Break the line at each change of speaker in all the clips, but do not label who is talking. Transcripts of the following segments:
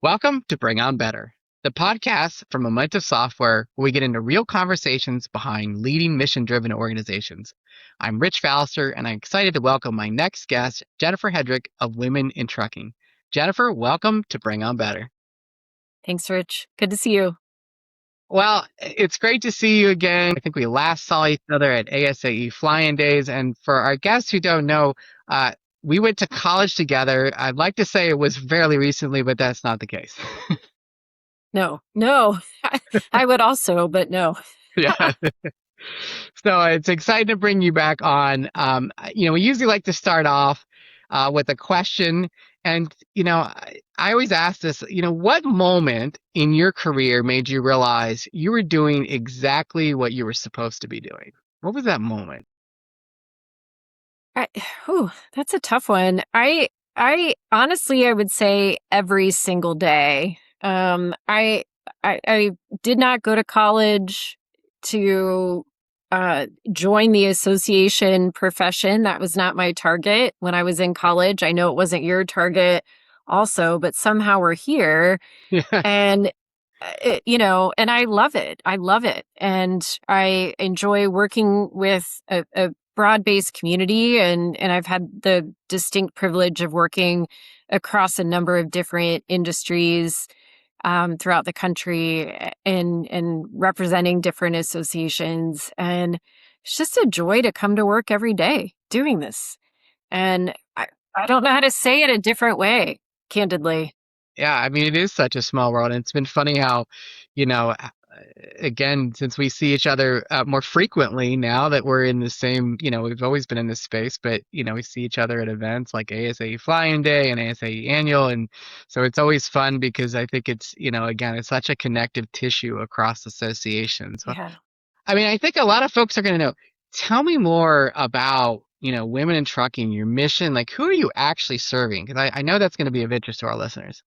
Welcome to Bring On Better, the podcast from Momentum Software where we get into real conversations behind leading mission-driven organizations. I'm Rich Fallister, and I'm excited to welcome my next guest, Jennifer Hedrick of Women in Trucking. Jennifer, welcome to Bring On Better.
Thanks, Rich. Good to see you.
Well, it's great to see you again. I think we last saw each other at ASAE Flying Days, and for our guests who don't know, uh, we went to college together. I'd like to say it was fairly recently, but that's not the case.
No, I would also, but no.
Yeah. So it's exciting to bring you back on. We usually like to start off with a question. And, I always ask this, what moment in your career made you realize you were doing exactly what you were supposed to be doing? What was that moment?
I, that's a tough one. I honestly, I would say every single day. I did not go to college to join the association profession. That was not my target when I was in college. I know it wasn't your target also, but somehow we're here.
Yeah.
And and I love it. I love it. And I enjoy working with a broad-based community, and I've had the distinct privilege of working across a number of different industries throughout the country and representing different associations. And it's just a joy to come to work every day doing this. And I don't know how to say it a different way, candidly.
Yeah, I mean, it is such a small world. And it's been funny how, you know, uh, again, since we see each other more frequently now that we're in the same, we've always been in this space, but, we see each other at events like ASAE Flying Day and ASAE Annual. And so it's always fun because I think it's, again, it's such a connective tissue across associations. So,
Yeah.
I mean, I think a lot of folks are going to know. Tell me more about, women in trucking, your mission. Like, who are you actually serving? Because I know that's going to be of interest to our listeners.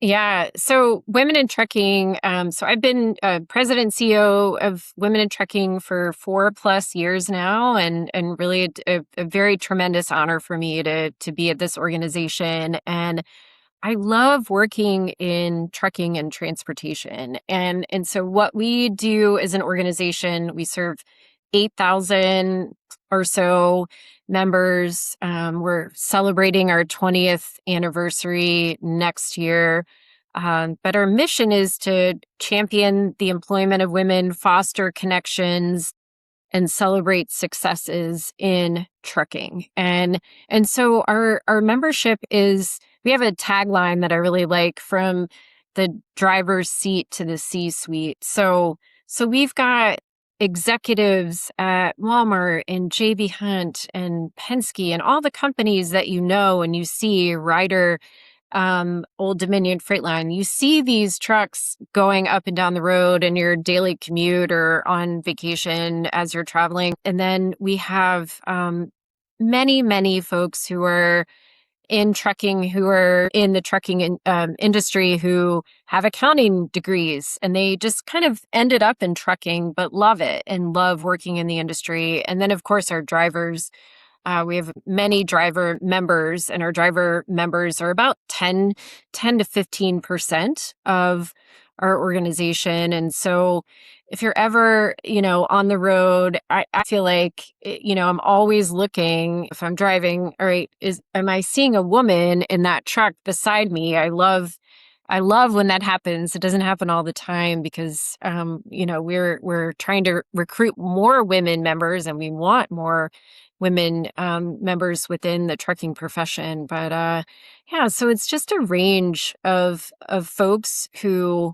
Yeah. So Women in Trucking. So I've been president and CEO of Women in Trucking for 4+ years now, and really a very tremendous honor for me to be at this organization. And I love working in trucking and transportation. And so what we do as an organization, we serve 8,000 or so members. We're celebrating our 20th anniversary next year. But our mission is to champion the employment of women, foster connections, and celebrate successes in trucking. And so our membership is, we have a tagline that I really like, from the driver's seat to the C-suite. So we've got executives at Walmart and JB Hunt and Penske and all the companies that you know and you see, Ryder, Old Dominion Freight Line. You see these trucks going up and down the road in your daily commute or on vacation as you're traveling. And then we have many folks who are in trucking, who are in the industry, who have accounting degrees, and they just kind of ended up in trucking, but love it and love working in the industry. And then, of course, our drivers. We have many driver members, and our driver members are about 10 to 15% of our organization. And so if you're ever, on the road, I feel like, I'm always looking, if I'm driving, all right, am I seeing a woman in that truck beside me? I love when that happens. It doesn't happen all the time because, we're trying to recruit more women members, and we want more women members within the trucking profession. But yeah, so it's just a range of folks who,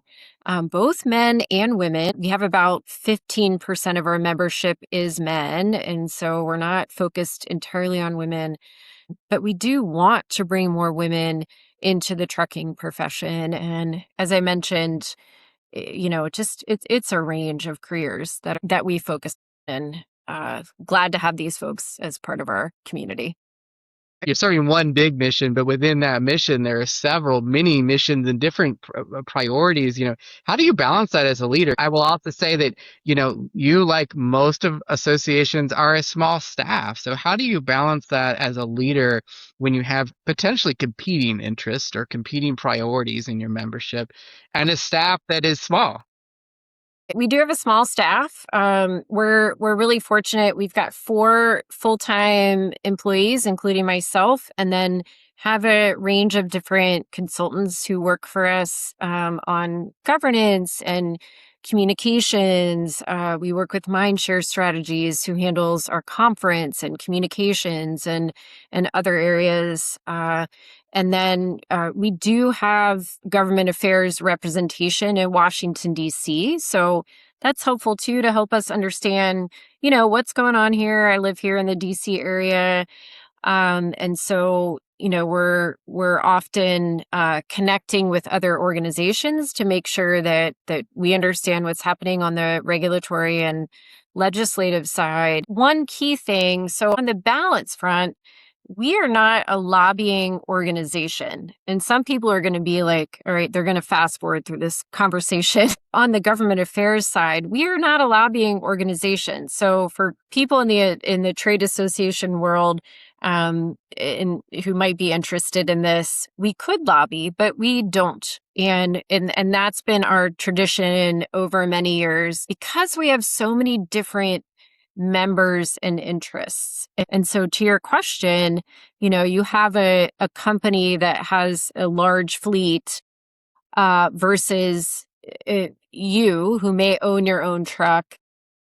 both men and women. We have about 15% of our membership is men, and so we're not focused entirely on women. But we do want to bring more women into the trucking profession. And as I mentioned, it's a range of careers that we focus in. Glad to have these folks as part of our community.
you're serving one big mission, but within that mission, there are several mini missions and different priorities. How do you balance that as a leader? I will also say that, you, like most of associations, are a small staff. So how do you balance that as a leader when you have potentially competing interests or competing priorities in your membership and a staff that is small?
We do have a small staff. We're really fortunate. We've got 4 full-time employees, including myself, and then have a range of different consultants who work for us on governance and communications. We work with Mindshare Strategies, who handles our conference and communications and other areas. And then we do have government affairs representation in Washington, D.C. So that's helpful too to help us understand, what's going on here. I live here in the D.C. area. And so, we're often connecting with other organizations to make sure that we understand what's happening on the regulatory and legislative side. One key thing, so on the balance front, we are not a lobbying organization. And some people are going to be like, all right, they're going to fast forward through this conversation. On the government affairs side, we are not a lobbying organization. So for people in the trade association world, who might be interested in this, we could lobby, but we don't. And that's been our tradition over many years because we have so many different members and interests. And so to your question, you have a company that has a large fleet versus you who may own your own truck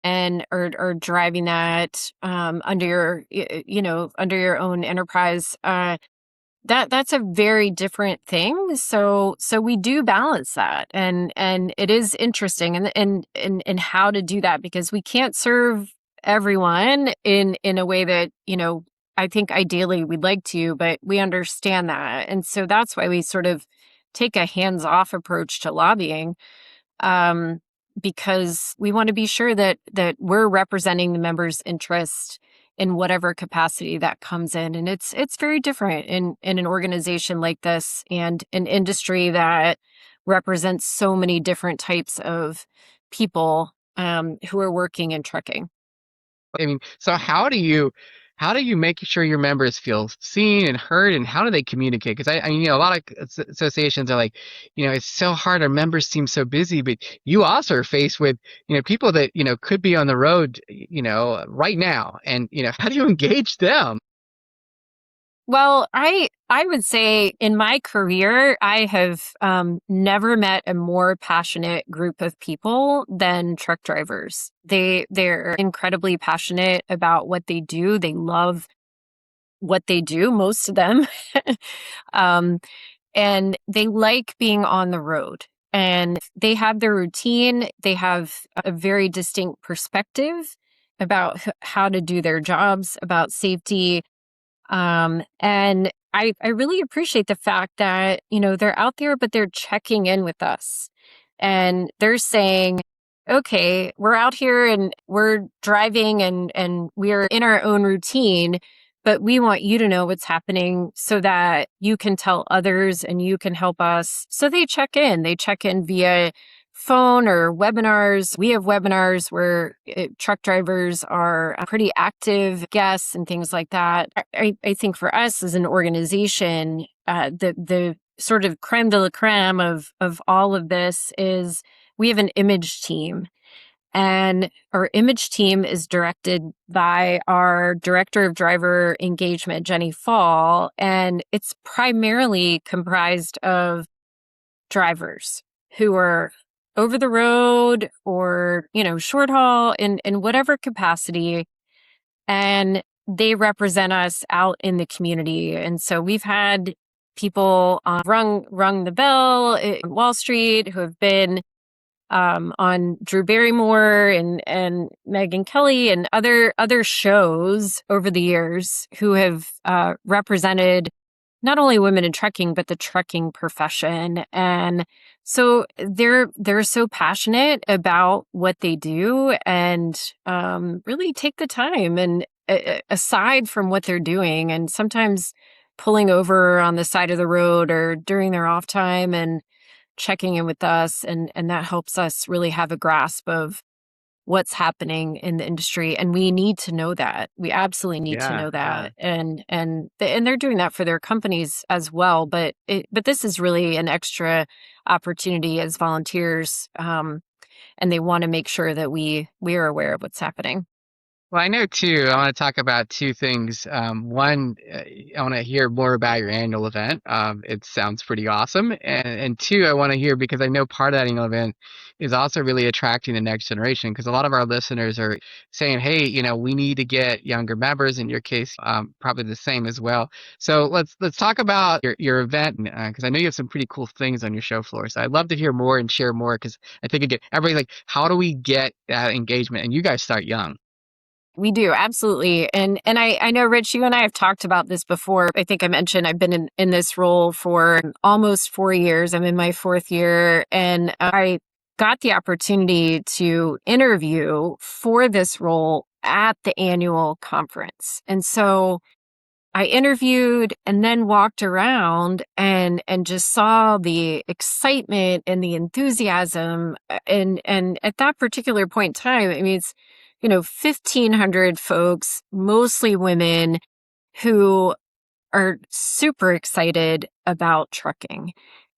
and are driving that under your own enterprise. That's a very different thing. So we do balance that, and it is interesting and how to do that, because we can't serve everyone in a way that I think ideally we'd like to, but we understand that, and so that's why we sort of take a hands-off approach to lobbying, because we want to be sure that we're representing the members' interest in whatever capacity that comes in. And it's very different in an organization like this and an industry that represents so many different types of people who are working in trucking.
I mean, so how do you make sure your members feel seen and heard, and how do they communicate? Because I mean, a lot of associations are like, it's so hard. Our members seem so busy, but you also are faced with, people that, could be on the road, right now. And, how do you engage them?
Well, I would say in my career, I have never met a more passionate group of people than truck drivers. They're incredibly passionate about what they do. They love what they do, most of them. um, and they like being on the road. And they have their routine. They have a very distinct perspective about how to do their jobs, about safety, and I really appreciate the fact that, they're out there, but they're checking in with us and they're saying, okay, we're out here and we're driving and we're in our own routine, but we want you to know what's happening so that you can tell others and you can help us. So they check in. They check in via phone or webinars. We have webinars where truck drivers are pretty active guests and things like that. I think for us as an organization, the sort of creme de la creme of all of this is we have an image team. And our image team is directed by our director of driver engagement, Jenny Fall. And it's primarily comprised of drivers who are over the road or, short haul in whatever capacity. And they represent us out in the community. And so we've had people on Rung the Bell in Wall Street who have been on Drew Barrymore and Megyn Kelly and other shows over the years who have represented not only women in trucking, but the trucking profession. And so they're so passionate about what they do and really take the time aside from what they're doing, and sometimes pulling over on the side of the road or during their off time and checking in with us, and that helps us really have a grasp of what's happening in the industry, and we need to know that. We absolutely need to
Yeah,
know
yeah.
that, and they're doing that for their companies as well. But this is really an extra opportunity as volunteers, and they want to make sure that we are aware of what's happening.
Well, I know too. I want to talk about two things. One, I want to hear more about your annual event. It sounds pretty awesome. And two, I want to hear because I know part of that annual event is also really attracting the next generation because a lot of our listeners are saying, hey, we need to get younger members. In your case, probably the same as well. So let's talk about your event because I know you have some pretty cool things on your show floor. So I'd love to hear more and share more because I think again, everybody's like, how do we get that engagement? And you guys start young.
We do, absolutely. And I know, Rich, you and I have talked about this before. I think I mentioned I've been in this role for almost 4 years. I'm in my fourth year, and I got the opportunity to interview for this role at the annual conference. And so I interviewed and then walked around and just saw the excitement and the enthusiasm. And at that particular point in time, I mean, it's 1,500 folks, mostly women, who are super excited about trucking.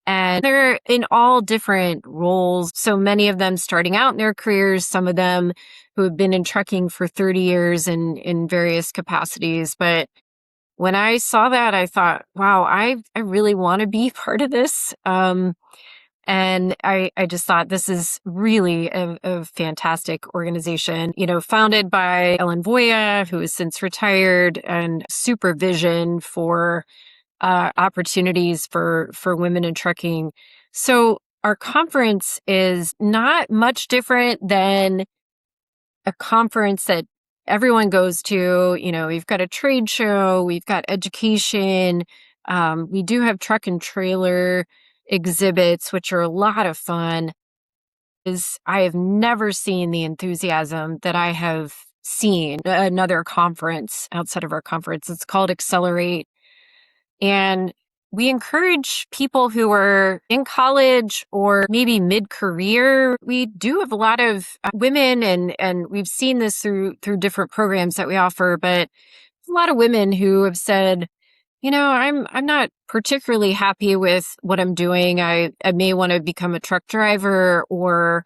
And they're in all different roles. So many of them starting out in their careers, some of them who have been in trucking for 30 years in various capacities. But when I saw that, I thought, wow, I really want to be part of this. And I just thought this is really a fantastic organization, founded by Ellen Voya, who has since retired, and supervision for opportunities for women in trucking. So our conference is not much different than a conference that everyone goes to. We've got a trade show, we've got education. We do have truck and trailer exhibits, which are a lot of fun. I have never seen the enthusiasm that I have seen at another conference outside of our conference. It's called Accelerate. And we encourage people who are in college or maybe mid-career. We do have a lot of women, and we've seen this through different programs that we offer, but a lot of women who have said, I'm not particularly happy with what I'm doing. I may want to become a truck driver, or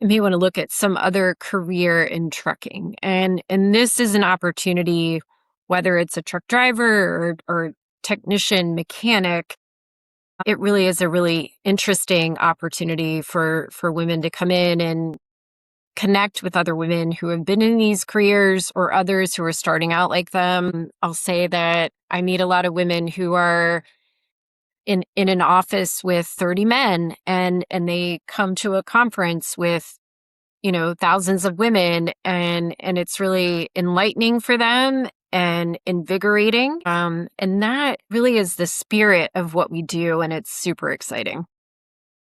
I may want to look at some other career in trucking. And this is an opportunity, whether it's a truck driver or technician, mechanic. It really is a really interesting opportunity for women to come in and connect with other women who have been in these careers or others who are starting out like them. I'll say that I meet a lot of women who are in an office with 30 men, and they come to a conference with thousands of women, and it's really enlightening for them and invigorating. And that really is the spirit of what we do, and it's super exciting.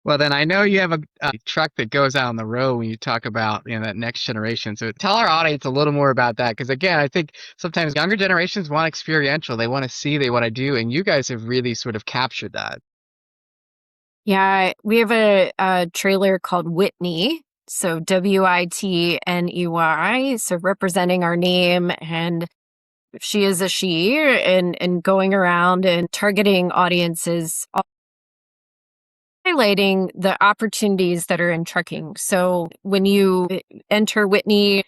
Well, then I know you have a truck that goes out on the road when you talk about, that next generation. So tell our audience a little more about that. Because again, I think sometimes younger generations want experiential. They want to see, they want to do, and you guys have really sort of captured that.
Yeah, we have a trailer called Whitney. So Whitney, so representing our name, and she is a she, and going around and targeting audiences, highlighting the opportunities that are in trucking. So when you enter Whitney,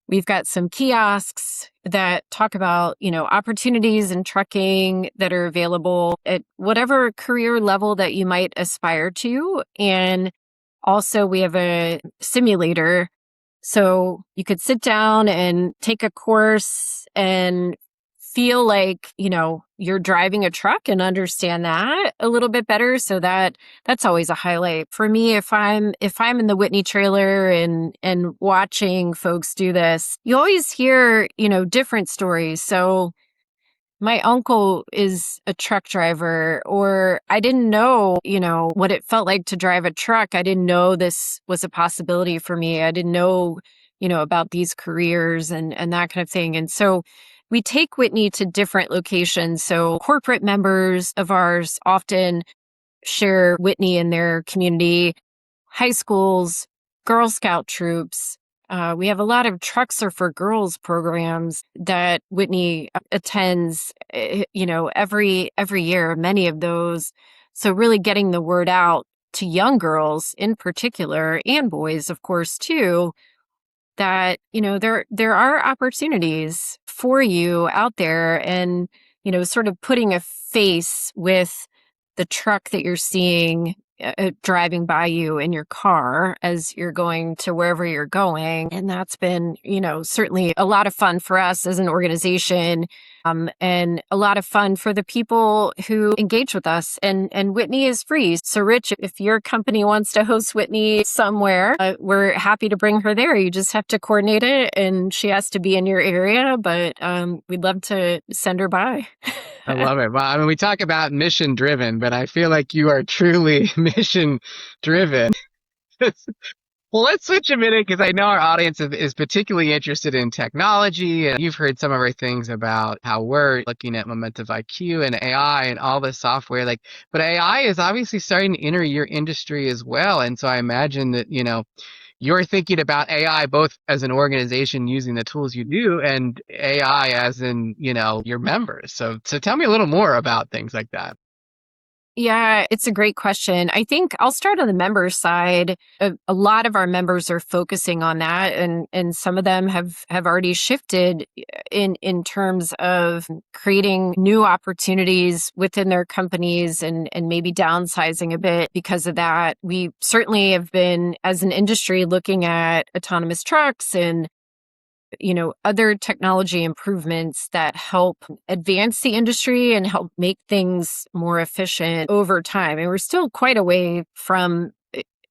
we've got some kiosks that talk about, opportunities in trucking that are available at whatever career level that you might aspire to. And also we have a simulator. So you could sit down and take a course and feel like, you're driving a truck and understand that a little bit better. So that's always a highlight for me. If I'm in the Whitney trailer and watching folks do this, you always hear, different stories. So my uncle is a truck driver, or I didn't know, what it felt like to drive a truck. I didn't know this was a possibility for me. I didn't know, about these careers and that kind of thing. And so we take Whitney to different locations. So corporate members of ours often share Whitney in their community, high schools, Girl Scout troops. We have a lot of Trucks Are for Girls programs that Whitney attends, every year, many of those. So really getting the word out to young girls in particular, and boys, of course, too, that there are opportunities for you out there, and sort of putting a face with the truck that you're seeing driving by you in your car as you're going to wherever you're going. And that's been certainly a lot of fun for us as an organization, and a lot of fun for the people who engage with us. And Whitney is free. So Rich, if your company wants to host Whitney somewhere, we're happy to bring her there. You just have to coordinate it, and she has to be in your area, but we'd love to send her by.
I love it. Well, I mean, we talk about mission driven, but I feel like you are truly mission driven. Well, let's switch a minute because I know our audience is particularly interested in technology, and you've heard some of our things about how we're looking at momentum IQ and AI and all this software. Like, but AI is obviously starting to enter your industry as well, and so I imagine that you're thinking about AI both as an organization using the tools you do, and AI as in your members. So tell me a little more about things like that.
Yeah, it's a great question. I think I'll start on the member side. A lot of our members are focusing on that, and some of them have already shifted in terms of creating new opportunities within their companies, and maybe downsizing a bit because of that. We certainly have been, as an industry, looking at autonomous trucks and other technology improvements that help advance the industry and help make things more efficient over time. And we're still quite a way from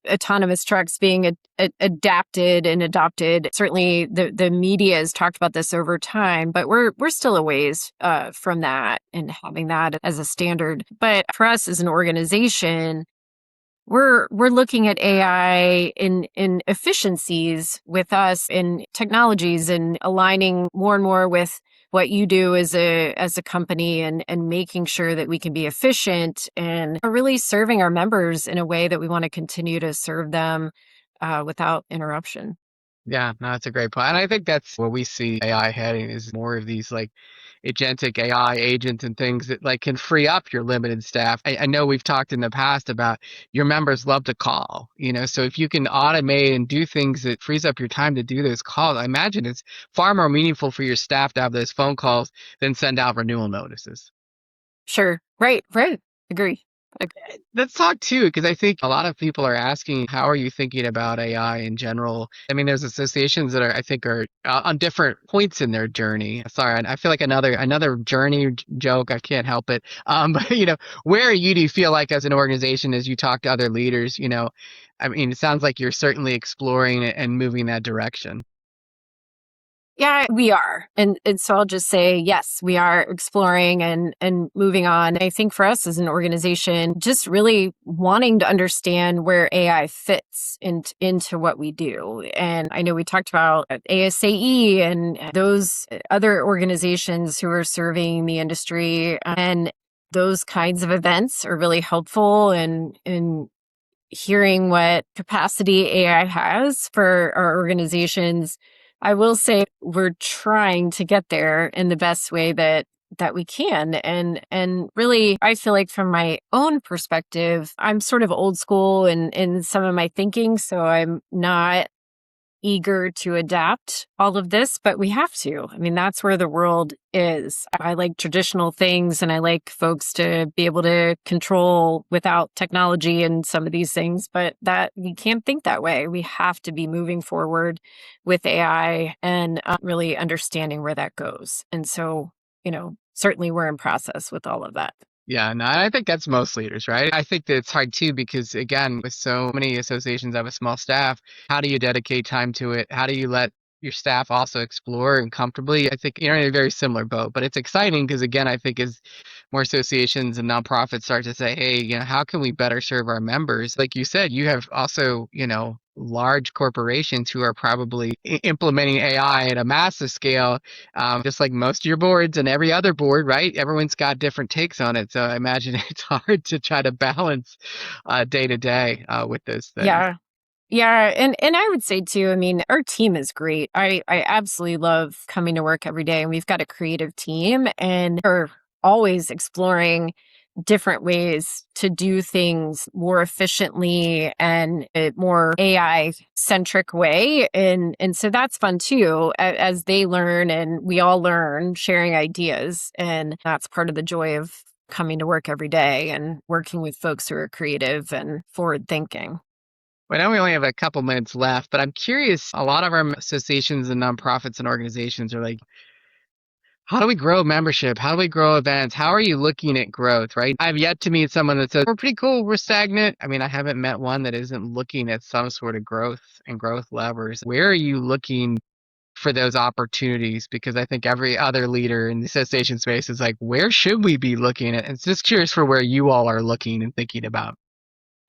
autonomous trucks being adapted and adopted. Certainly the media has talked about this over time, but we're still a ways from that and having that as a standard. But for us as an organization, we're looking at AI in efficiencies with us in technologies, and aligning more and more with what you do as a company, and making sure that we can be efficient and really serving our members in a way that we want to continue to serve them without interruption.
Yeah, no, that's a great point. And I think that's where we see AI heading is more of these like agentic AI agents and things that like can free up your limited staff. I know we've talked in the past about your members love to call, so if you can automate and do things that frees up your time to do those calls, I imagine it's far more meaningful for your staff to have those phone calls than send out renewal notices.
Sure. Right. Right. Agree.
Let's talk too, because I think a lot of people are asking, how are you thinking about AI in general? I mean, there's associations that I think are on different points in their journey. Sorry, I feel like another journey joke. I can't help it. But where are you? Do you feel like as an organization, as you talk to other leaders, I mean, it sounds like you're certainly exploring it and moving that direction.
Yeah, we are. And so I'll just say, yes, we are exploring and moving on. I think for us as an organization, just really wanting to understand where AI fits into what we do. And I know we talked about ASAE and those other organizations who are serving the industry. And those kinds of events are really helpful in hearing what capacity AI has for our organizations. I will say we're trying to get there in the best way that we can. And really, I feel like from my own perspective, I'm sort of old school in some of my thinking, so I'm not eager to adapt all of this, but we have to. I mean, that's where the world is. I like traditional things, and I like folks to be able to control without technology and some of these things, but that we can't think that way. We have to be moving forward with AI and really understanding where that goes. And so, certainly we're in process with all of that.
Yeah, no, I think that's most leaders, right? I think that it's hard too because, again, with so many associations that have a small staff, how do you dedicate time to it? How do you let your staff also explore and comfortably. I think you're in a very similar boat, but it's exciting because again, I think as more associations and nonprofits start to say, hey, how can we better serve our members? Like you said, you have also, large corporations who are probably implementing AI at a massive scale, just like most of your boards and every other board, right? Everyone's got different takes on it. So I imagine it's hard to try to balance day to day with those things.
Yeah. Yeah, and I would say too, I mean, our team is great. I absolutely love coming to work every day, and we've got a creative team and are always exploring different ways to do things more efficiently and a more AI centric way. And so that's fun too, as they learn and we all learn, sharing ideas. And that's part of the joy of coming to work every day and working with folks who are creative and forward thinking.
I know we only have a couple minutes left, but I'm curious. A lot of our associations and nonprofits and organizations are like, how do we grow membership? How do we grow events? How are you looking at growth, right? I've yet to meet someone that says, we're pretty cool, we're stagnant. I mean, I haven't met one that isn't looking at some sort of growth and growth levers. Where are you looking for those opportunities? Because I think every other leader in the association space is like, where should we be looking at? And it's just curious for where you all are looking and thinking about.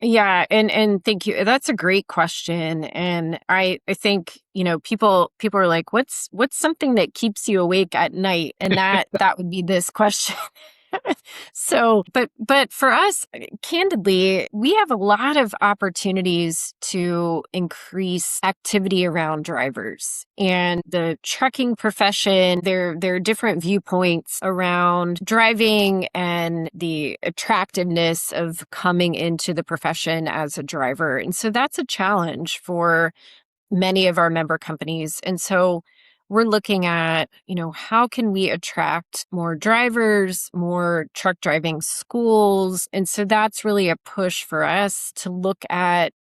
Yeah, and thank you. That's a great question. And I think, people are like, what's something that keeps you awake at night? And that would be this question. So, but for us, candidly, we have a lot of opportunities to increase activity around drivers and the trucking profession. There are different viewpoints around driving and the attractiveness of coming into the profession as a driver. And so that's a challenge for many of our member companies. And so we're looking at, how can we attract more drivers, more truck driving schools? And so that's really a push for us to look at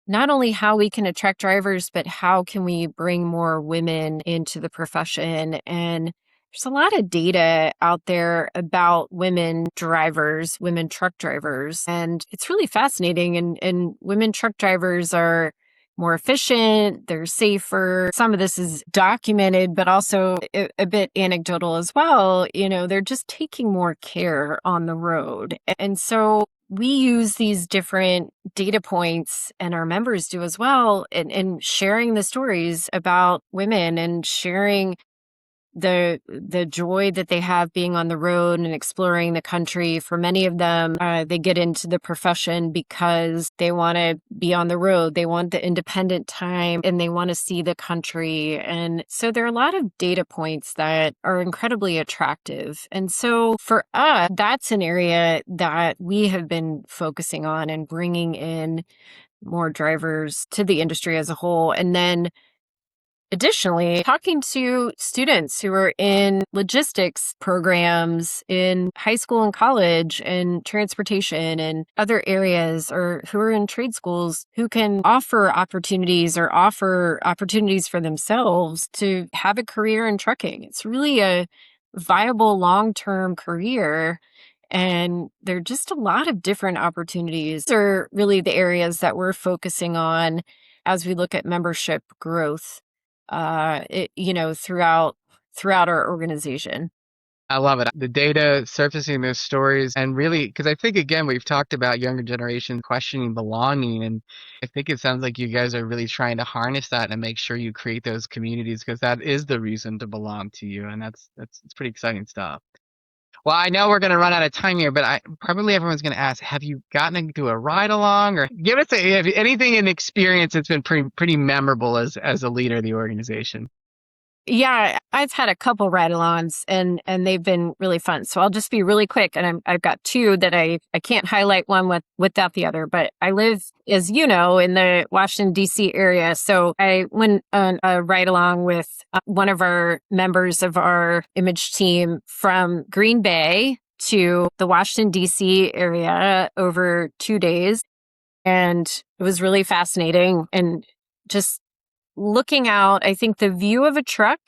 not only how we can attract drivers, but how can we bring more women into the profession? And there's a lot of data out there about women drivers, women truck drivers, and it's really fascinating. And women truck drivers are more efficient, they're safer. Some of this is documented, but also a bit anecdotal as well. They're just taking more care on the road. And so we use these different data points, and our members do as well, in sharing the stories about women and sharing the joy that they have being on the road and exploring the country. For many of them, they get into the profession because they want to be on the road. They want the independent time and they want to see the country. And so there are a lot of data points that are incredibly attractive. And so for us, that's an area that we have been focusing on and bringing in more drivers to the industry as a whole. And then additionally, talking to students who are in logistics programs in high school and college and transportation and other areas, or who are in trade schools who can offer opportunities for themselves to have a career in trucking. It's really a viable long-term career. And there are just a lot of different opportunities. These are really the areas that we're focusing on as we look at membership growth throughout our organization.
I love it. The data surfacing those stories and really, because I think again, we've talked about younger generation questioning belonging. And I think it sounds like you guys are really trying to harness that and make sure you create those communities because that is the reason to belong to you. And that's it's pretty exciting stuff. Well, I know we're going to run out of time here, but probably everyone's going to ask, have you gotten to do a ride along or give us anything in experience that's been pretty memorable as a leader of the organization?
Yeah, I've had a couple ride-alongs and they've been really fun. So I'll just be really quick, and I've got two that I can't highlight one without the other. But I live, as you know, in the Washington D.C. area, so I went on a ride-along with one of our members of our image team from Green Bay to the Washington D.C. area over 2 days, and it was really fascinating and just looking out. I think the view of a truck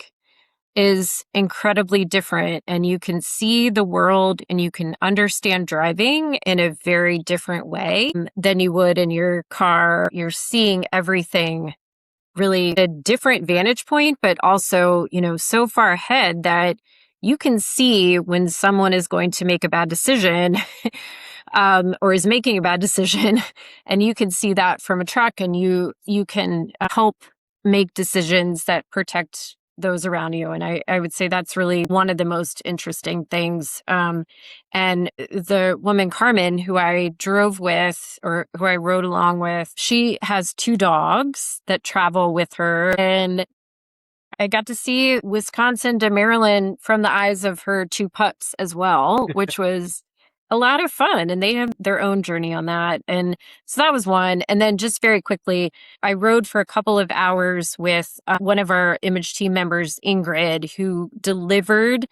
is incredibly different, and you can see the world and you can understand driving in a very different way than you would in your car. You're seeing everything really a different vantage point, but also, so far ahead that you can see when someone is going to make a bad decision or is making a bad decision. And you can see that from a truck, and you can help make decisions that protect those around you. And I would say that's really one of the most interesting things. And the woman, Carmen, who I drove with or who I rode along with, she has 2 dogs that travel with her. And I got to see Wisconsin to Maryland from the eyes of her 2 pups as well, which was a lot of fun. And they have their own journey on that. And so that was one. And then just very quickly, I rode for a couple of hours with one of our image team members, Ingrid, who delivered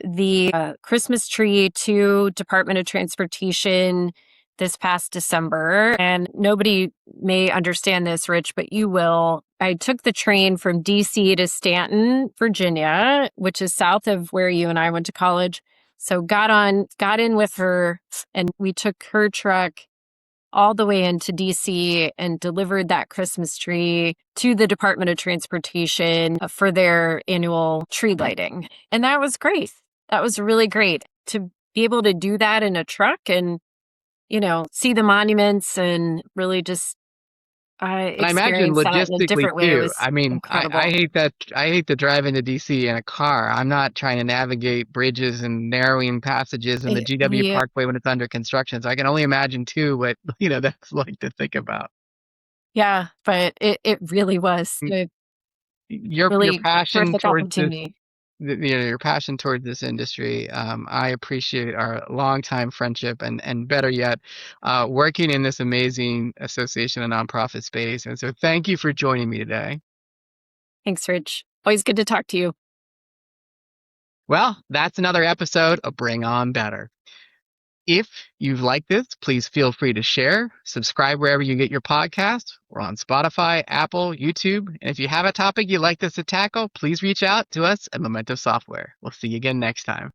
the Christmas tree to Department of Transportation this past December. And nobody may understand this, Rich, but you will. I took the train from DC to Stanton, Virginia, which is south of where you and I went to college. So got in with her, and we took her truck all the way into DC and delivered that Christmas tree to the Department of Transportation for their annual tree lighting. And that was great. That was really great to be able to do that in a truck and, see the monuments and really just
And I imagine
experience that in a
logistically
different way. It
too.
was
I mean, I
incredible.
hate that. I hate to drive into DC in a car. I'm not trying to navigate bridges and narrowing passages in the GW
Yeah,
Parkway when it's under construction. So I can only imagine too what, that's like to think about.
yeah, but it really was
Mm,
a
Your
really
passion
terrific
towards this,
opportunity.
your passion towards this industry. I appreciate our longtime friendship and better yet, working in this amazing association and nonprofit space. And so thank you for joining me today.
Thanks, Rich. Always good to talk to you.
Well, that's another episode of Bring On Better. If you've liked this, please feel free to share, subscribe wherever you get your podcasts. We're on Spotify, Apple, YouTube. And if you have a topic you'd like us to tackle, please reach out to us at Memento Software. We'll see you again next time.